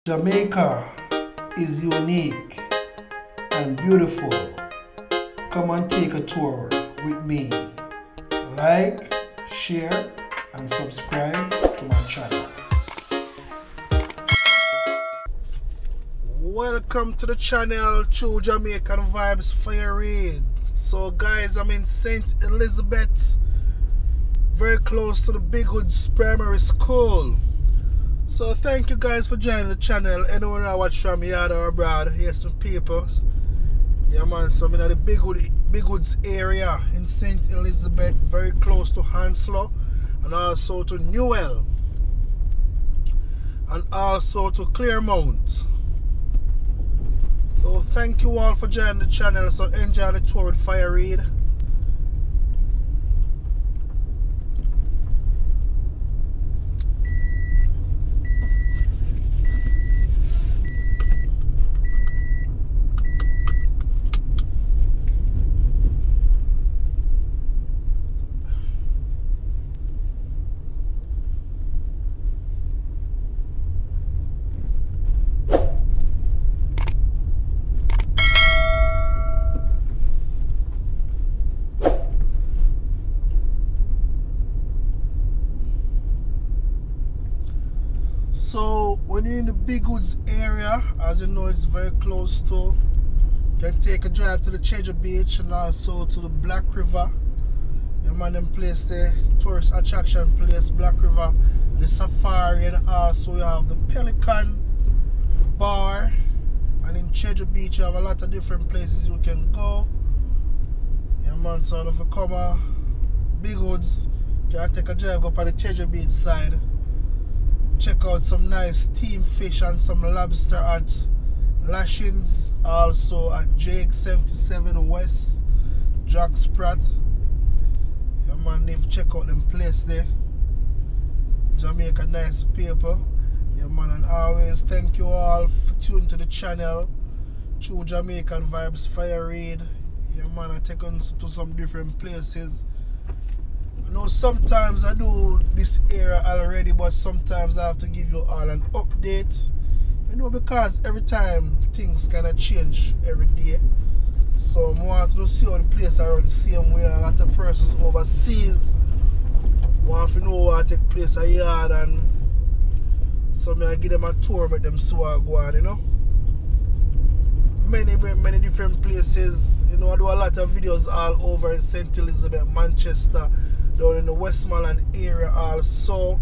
Jamaica is unique and beautiful. Come and take a tour with me. Like, share, and subscribe to my channel. Welcome to the channel, True Jamaican Vibes, Fire Reid. So guys, I'm in St. Elizabeth, very close to the Bigswood Primary School. So thank you guys for joining the channel. Anyone I watch from yard or abroad, yes my people. Yeah man, so I'm in the Bigwoods area in St. Elizabeth, very close to Hounslow and also to Newell and also to Claremont. So thank you all for joining the channel. So enjoy the tour with Fire Reid. So when you're in the Bigwoods area, as you know, it's very close to, you can take a drive to the Treasure Beach and also to the Black River. Yeah man, them place there, tourist attraction place, Black River, the Safari, and also you have the Pelican Bar. And in Treasure Beach you have a lot of different places you can go. Yeah man, so if you come to Bigwoods, you can take a drive up on the Treasure Beach side. Check out some nice steamed fish and some lobster at Lashings, also at Jake 77 West, Jack Spratt. Yeah man, if check out them place there. Jamaica nice people. Yeah man, and always thank you all for tuning to the channel. True Jamaican Vibes, Fire Reid. Yeah man, I take on to some different places. I know sometimes I do this area already, but sometimes I have to give you all an update. You know, because every time things kind of change every day. So I want to see how the place around the same way. A lot of persons overseas want to know what take place a yard, and so I give them a tour, make them see what go on, you know. Many different places. You know, I do a lot of videos all over in St. Elizabeth, Manchester, down in the Westmoreland area also.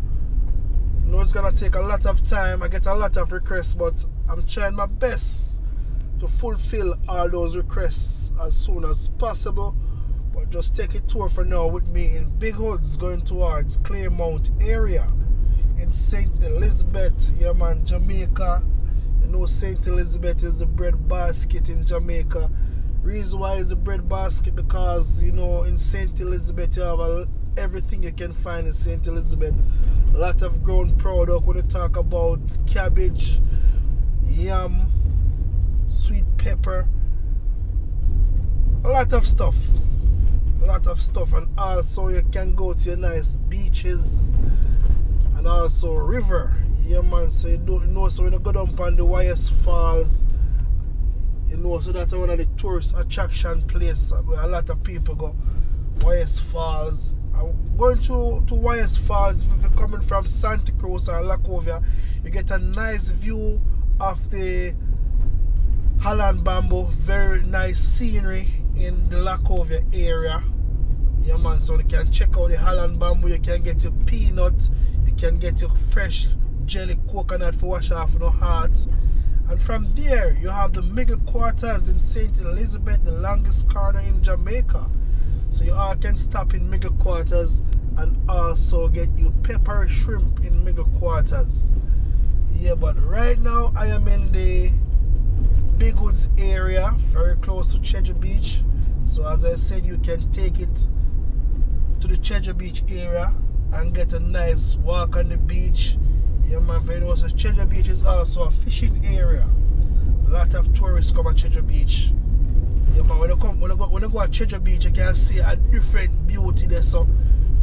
I know it's gonna take a lot of time. I get a lot of requests, but I'm trying my best to fulfill all those requests as soon as possible. But just take a tour for now with me in Bigswood, going towards Claremont area in St. Elizabeth. Yeah man, Jamaica. You know, St. Elizabeth is the bread basket in Jamaica. Reason why is the bread basket, because you know in St. Elizabeth you have everything you can find in St. Elizabeth. A lot of grown product when you talk about cabbage, yam, sweet pepper, a lot of stuff. And also you can go to your nice beaches and also river. Yeah man, so you don't know, so when you go down on the YS Falls, you know, so that's one of the tourist attraction places where a lot of people go. YS Falls. Going to YS Falls, if you're coming from Santa Cruz or Lacovia, you get a nice view of the Holland Bamboo. Very nice scenery in the Lacovia area. Yeah man, so you can check out the Holland Bamboo. You can get your peanut, you can get your fresh jelly coconut for wash off no heart. And from there you have the middle quarters in St. Elizabeth, the longest corner in Jamaica. So you all can stop in middle quarters and also get you pepper shrimp in middle quarters. Yeah, but right now I am in the Bigwoods area, very close to Treasure Beach. So as I said, you can take it to the Treasure Beach area and get a nice walk on the beach. Yeah man, for anyone, so Treasure Beach is also a fishing area. A lot of tourists come at Treasure Beach. Yeah man, when you go to Treasure Beach, you can see a different beauty there. So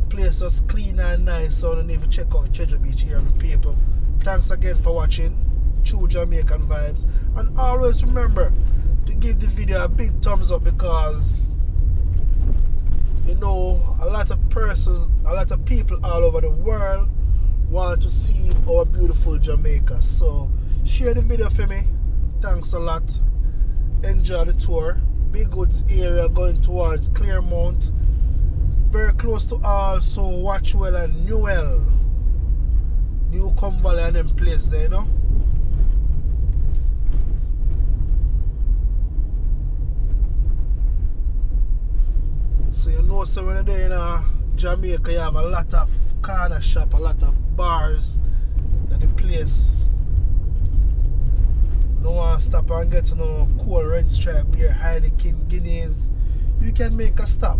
place is clean and nice. So you need to check out Treasure Beach here, people. Thanks again for watching. True Jamaican Vibes. And always remember to give the video a big thumbs up, because you know a lot of persons, a lot of people all over the world want to see our beautiful Jamaica. So share the video for me. Thanks a lot. Enjoy the tour. Bigswood area going towards Claremont. Very close to also Watchwell and Newcomb Valley and them place there, you know. So you know, so when you're there in Jamaica, you have a lot of corner shop, a lot of bars at the place. You don't want to stop and get to know cool red stripe beer, Heineken, Guinness. You can make a stop.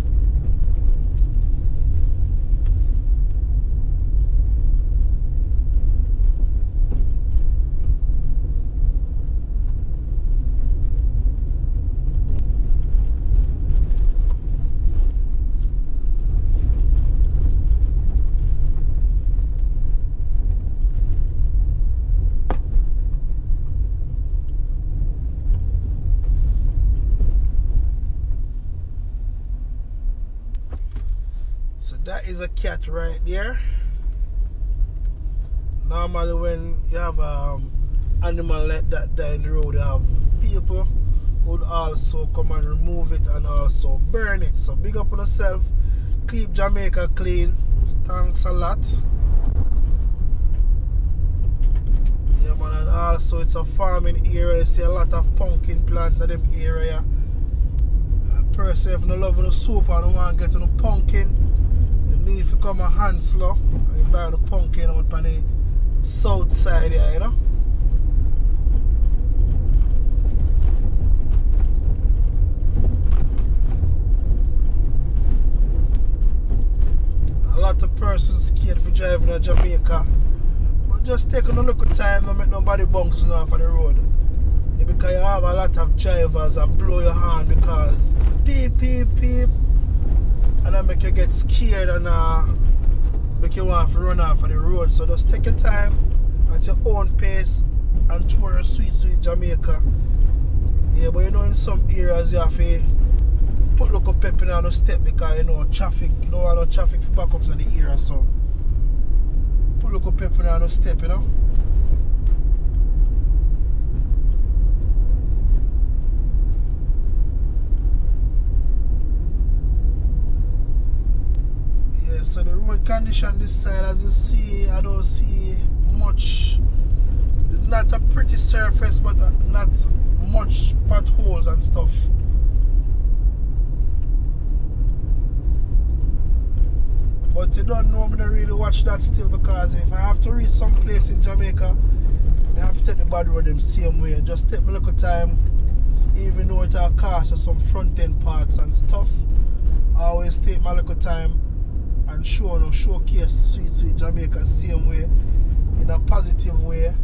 So that is a cat right there. Normally when you have animal like that down the road, you have people who would also come and remove it and also burn it. So big up on yourself. Keep Jamaica clean. Thanks a lot. Yeah man, and also it's a farming area. You see a lot of pumpkin plant in them area. Person if you love the soup and don't want to get no pumpkin, need to come a hand slow and you buy the pumpkin out on the south side here, you know. A lot of persons scared for driving in Jamaica, but just take a look at time, don't make nobody bunks off of the road. Yeah, because you have a lot of drivers that blow your horn because beep beep beep, and that make you get scared and make you want to run off of the road. So just take your time at your own pace and tour sweet Jamaica. Yeah, but you know in some areas you have to put local pep in on the step because you know traffic, you don't want no traffic to back up in the area, so put local pep in on the step, you know. So the road condition this side, as you see, I don't see much. It's not a pretty surface, but not much potholes and stuff. But you don't know me to really watch that still, because if I have to reach some place in Jamaica, I have to take the bad road them same way. Just take me a little time, even though it'll cost you some front end parts and stuff. I always take my little time and showcase sweet Jamaica same way, in a positive way.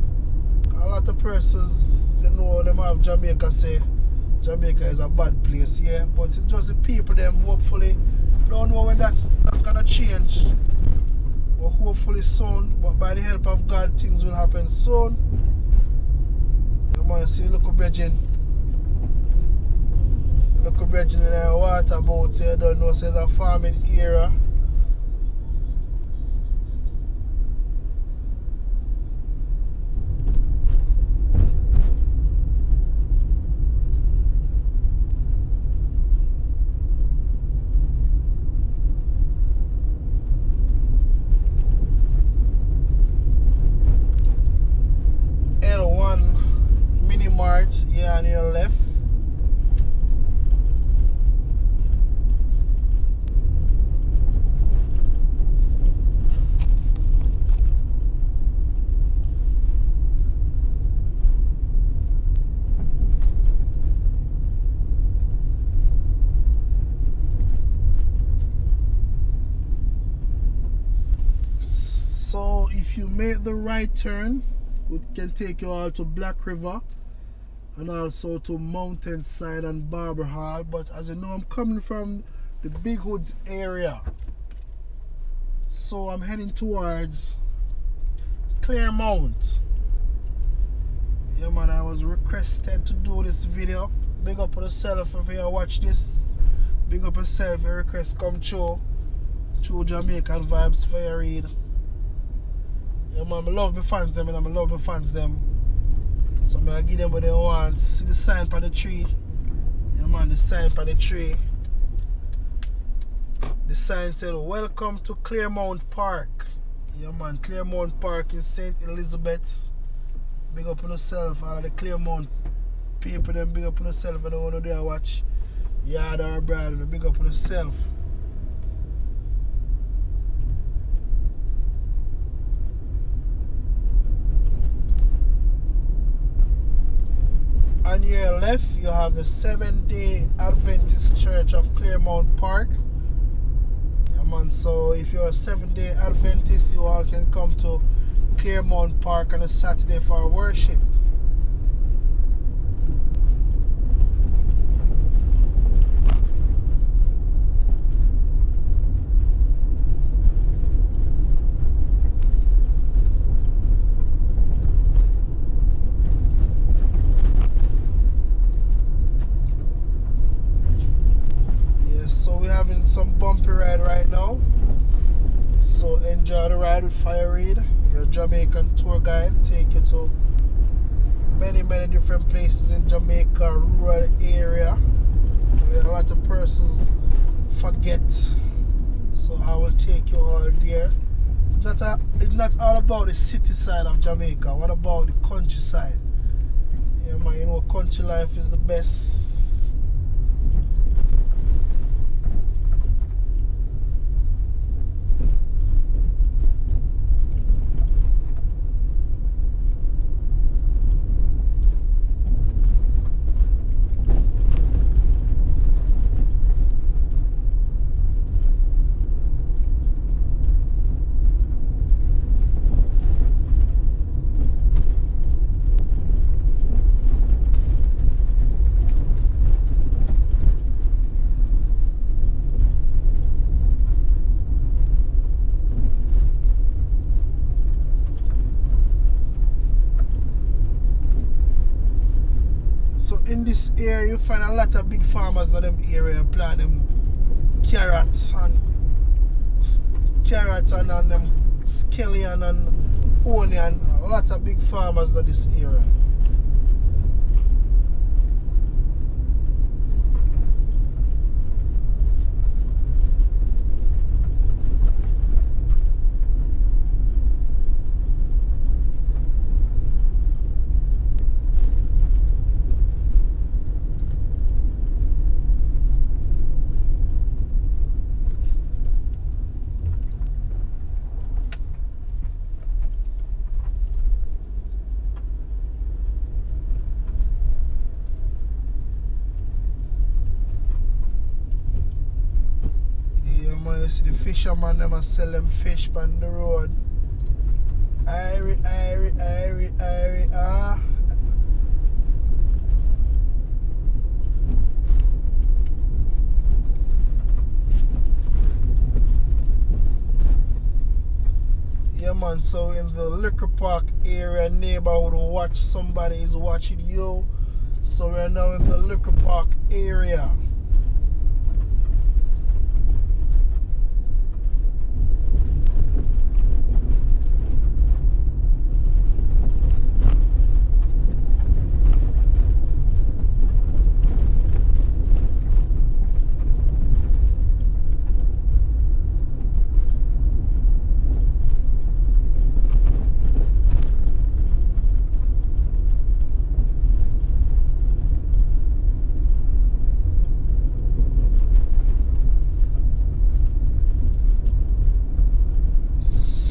A lot of persons, you know, them have Jamaica say Jamaica is a bad place, yeah, but it's just the people them hopefully don't know when that's gonna change, but hopefully soon. But by the help of God, things will happen soon. You might see local bridging in the water boat here. You don't know, so it's a farming area. Yeah, on your left. So if you make the right turn, it can take you all to Black River and also to Mountainside and Barber Hall. But as you know, I'm coming from the Bigswood area, so I'm heading towards Claremont. Yeah man, I was requested to do this video. Big up on yourself if you watch this. Big up yourself, your request come true. True Jamaican Vibes, Fire Reid. Yeah man, I love my fans them and I love my fans them. So I give them what they want. See the sign on the tree. Yeah man, the sign on the tree. The sign said, welcome to Claremont Park. Yeah man, Claremont Park in St.Elizabeth. Big up on yourself, all of the Claremont people, them big up on yourself and the one who there watch Yard or Abroad, and big up on yourself. On your left, you have the Seventh-day Adventist Church of Claremont Park. Yeah man, so if you're a Seventh-day Adventist, you all can come to Claremont Park on a Saturday for worship. Yes, so we're having some bumpy ride right now. So enjoy the ride with Fire Reid, your Jamaican tour guide. Take you to many different places in Jamaica, rural area where a lot of persons forget. So I will take you all there. It's not all about the city side of Jamaica. What about the countryside? Yeah man, you know country life is the best. So in this area you find a lot of big farmers in them area plant them carrots and them scallion and onion. A lot of big farmers in this area. You see the fishermen them a sell them fish on the road. Irie, ah. Yeah man, so in the liquor park area neighborhood, watch somebody is watching you. So we're now in the liquor park area.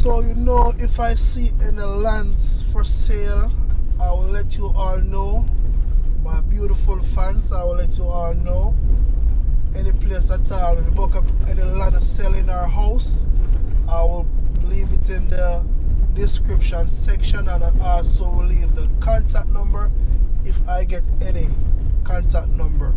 So you know, if I see any lands for sale, I will let you all know. My beautiful fans, I will let you all know. Any place at all, if you book up any land selling our house, I will leave it in the description section, and I also will leave the contact number if I get any contact number.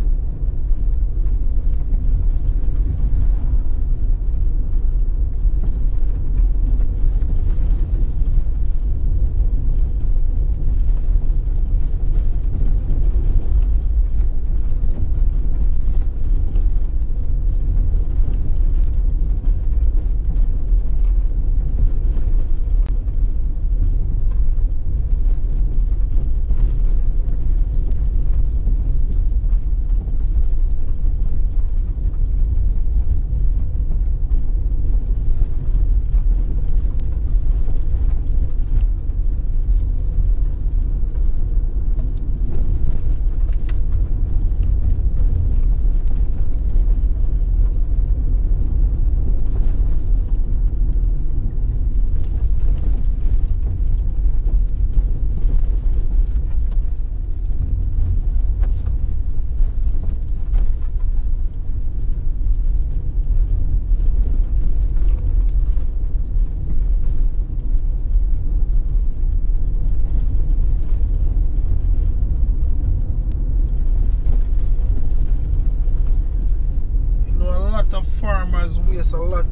waste a lot,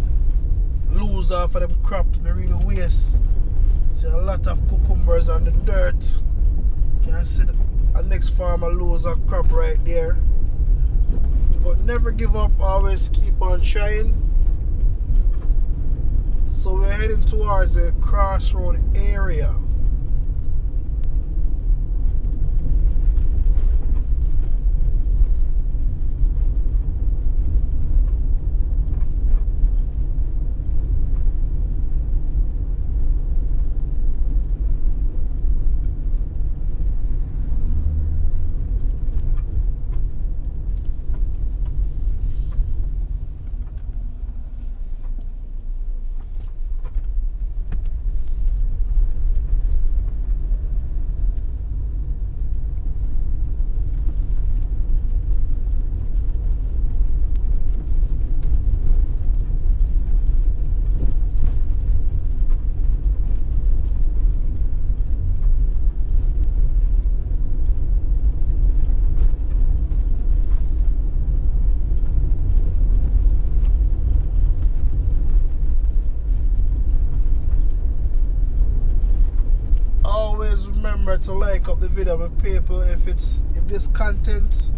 lose off of them crop, they really waste. See a lot of cucumbers on the dirt. Can see the next farmer lose a crop right there. But never give up, always keep on trying. So we're heading towards the crossroad area. Remember to like up the video with people if this content,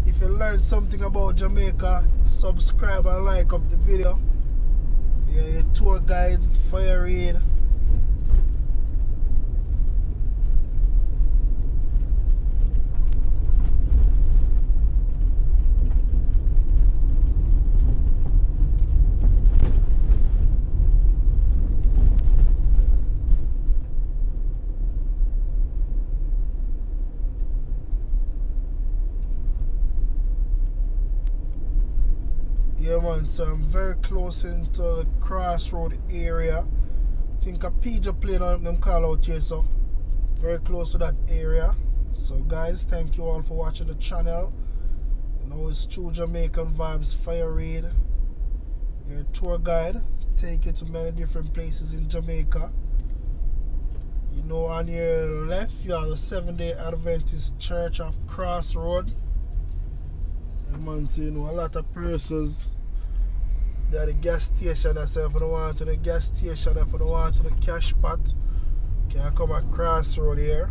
if you learn something about Jamaica, subscribe and like up the video. Yeah, your tour guide, Fire Reid. Yeah man, so I'm very close into the crossroad area. I think a PJ plane on them call out here, so very close to that area. So guys, thank you all for watching the channel. You know, it's True Jamaican Vibes, Fire Reid, your tour guide, take you to many different places in Jamaica. You know, on your left you have the Seventh-day Adventist Church of Crossroad. Yeah man, so you know, a lot of persons, they're the gas station. That's if you don't want to the gas station, if you don't want to the cash pot, can come at Crossroad here.